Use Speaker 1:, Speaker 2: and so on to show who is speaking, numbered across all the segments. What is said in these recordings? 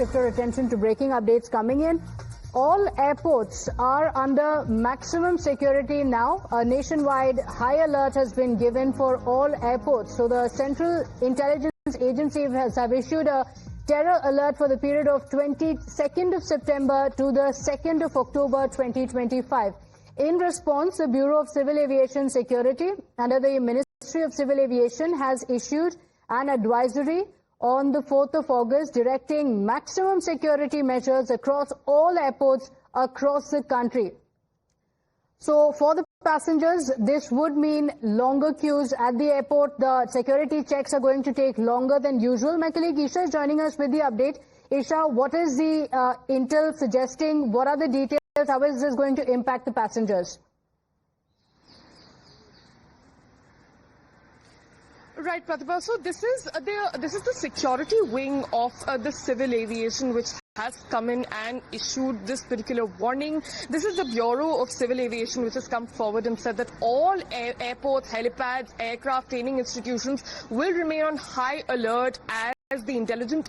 Speaker 1: Shift your attention to breaking updates coming in. All airports are under maximum security now. A nationwide high alert has been given for all airports. So the Central Intelligence Agency have issued a terror alert for the period of 22nd of September to the 2nd of October 2025. In response, the Bureau of Civil Aviation Security under the Ministry of Civil Aviation has issued an advisory on the 4th of August, directing maximum security measures across all airports across the country. So for the passengers, this would mean longer queues at the airport. The security checks are going to take longer than usual. My colleague Isha is joining us with the update. Isha, what is the intel suggesting? What are the details? How is this going to impact the passengers?
Speaker 2: Right, Pratibha. So this is the security wing of the civil aviation, which has come in and issued this particular warning. This is the Bureau of Civil Aviation, which has come forward and said that all airports, helipads, aircraft training institutions will remain on high alert as the intelligence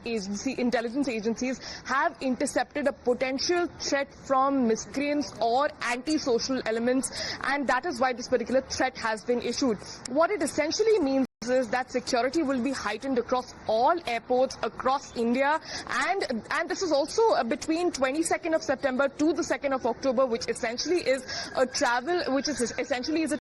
Speaker 2: agencies have intercepted a potential threat from miscreants or anti-social elements, and that is why this particular threat has been issued. What it essentially means is that security will be heightened across all airports across India, and this is also between 22nd of September to the 2nd of October, which essentially is a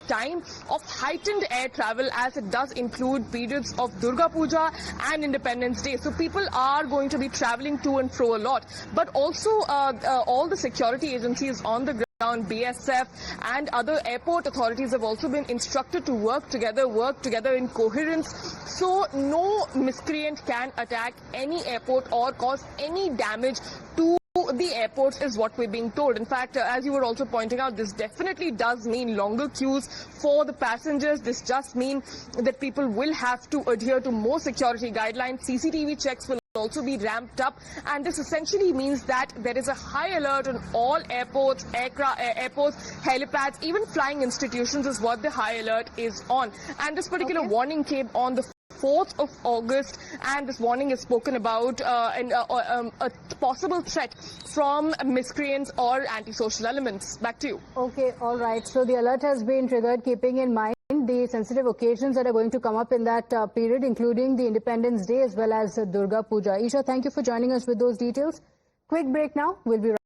Speaker 2: time of heightened air travel, as it does include periods of Durga Puja and Independence Day. So people are going to be traveling to and fro a lot, but also all the security agencies on the ground, BSF and other airport authorities have also been instructed to work together in coherence, so no miscreant can attack any airport or cause any damage to the airports, is what we're being told. In fact, as you were also pointing out, this definitely does mean longer queues for the passengers. This just means that people will have to adhere to more security guidelines. CCTV checks will also be ramped up, and this essentially means that there is a high alert on all airports, helipads, even flying institutions is what the high alert is on. And this particular warning came on the 4th of August, and this warning is spoken about a possible threat from miscreants or antisocial elements. Back to you.
Speaker 1: Okay, all right. So the alert has been triggered, keeping in mind the sensitive occasions that are going to come up in that period, including the Independence Day as well as Durga Puja. Isha, thank you for joining us with those details. Quick break now. We'll be right back.